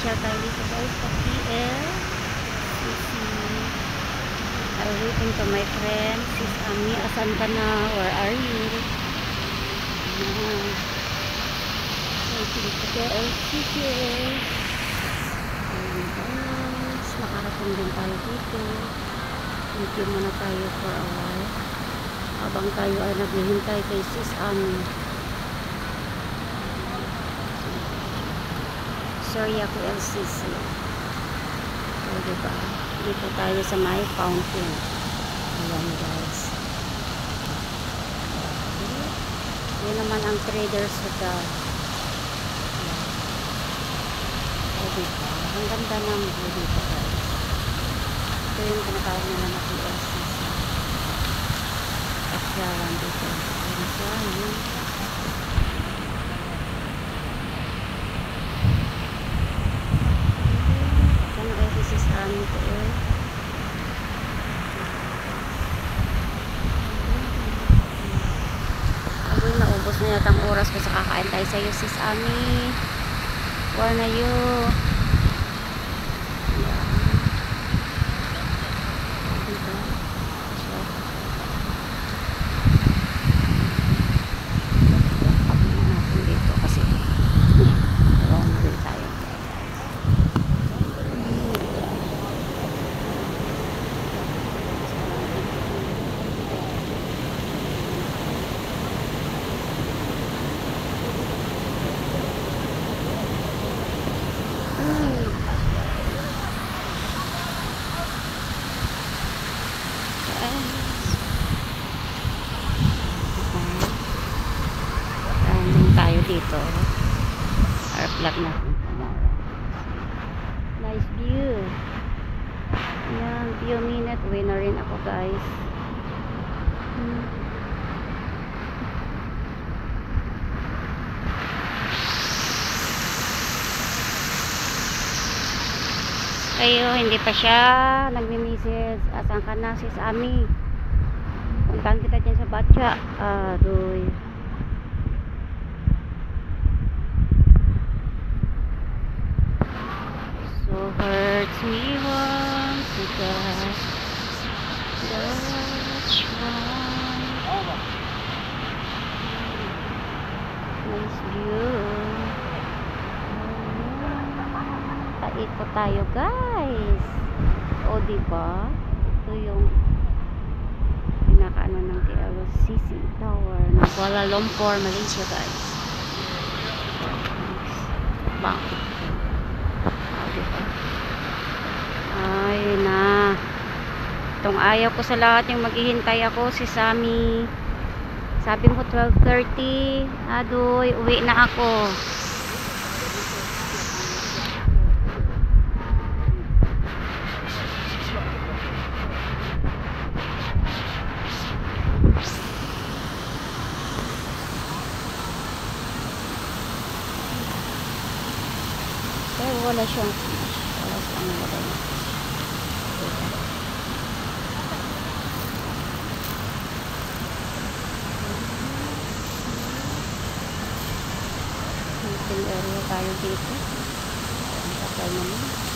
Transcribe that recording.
Mamasyal tayo dito guys sa PL. I'm waiting to my friend. Sis Ami, asan ka na? Where are you? Waiting to KLCC. Ayan guys, nakarating din tayo dito. Thank you muna tayo for a while. Habang tayo ay naghihintay kay Sis Ami. Sorry ako LCC. So, diba? Dito tayo sa may fountain. Ayan guys. Yan naman ang Traders Hotel. So, diba? Ang ganda ng view dito guys. Ito yung tinatawag nila na PLCC. Pasyawan dito. Ayan siya. Ayan. Ito eh. Agoy, naubos na yata ang oras ko sa kakain tayo sa iyo, Sis Ami. Where na you? Ayan. Dito. So, up na natin dito kasi wrong way tayo. Dito our vlog natin tomorrow. Nice view. Yan, few minutes uwi na rin ako guys. Kayo, hindi pa siya nagmi-message. Asan ka na, Sis Ami? Puntahan kita dyan sa Batya. Aroy. So hurts me once because that's why. Nice view. Paikot tayo guys. O diba? Ito yung pinakaano ng KLCC Tower ng Kuala Lumpur, Malaysia guys. Bang. Ayun na. Itong ayaw ko sa lahat yung maghihintay ako, si Sami. Sabi mo 12:30. Adoy, uwi na ako. Pero wala siyang wala siyang nilagay na. Meeting area tayo dito. Ang kapal naman.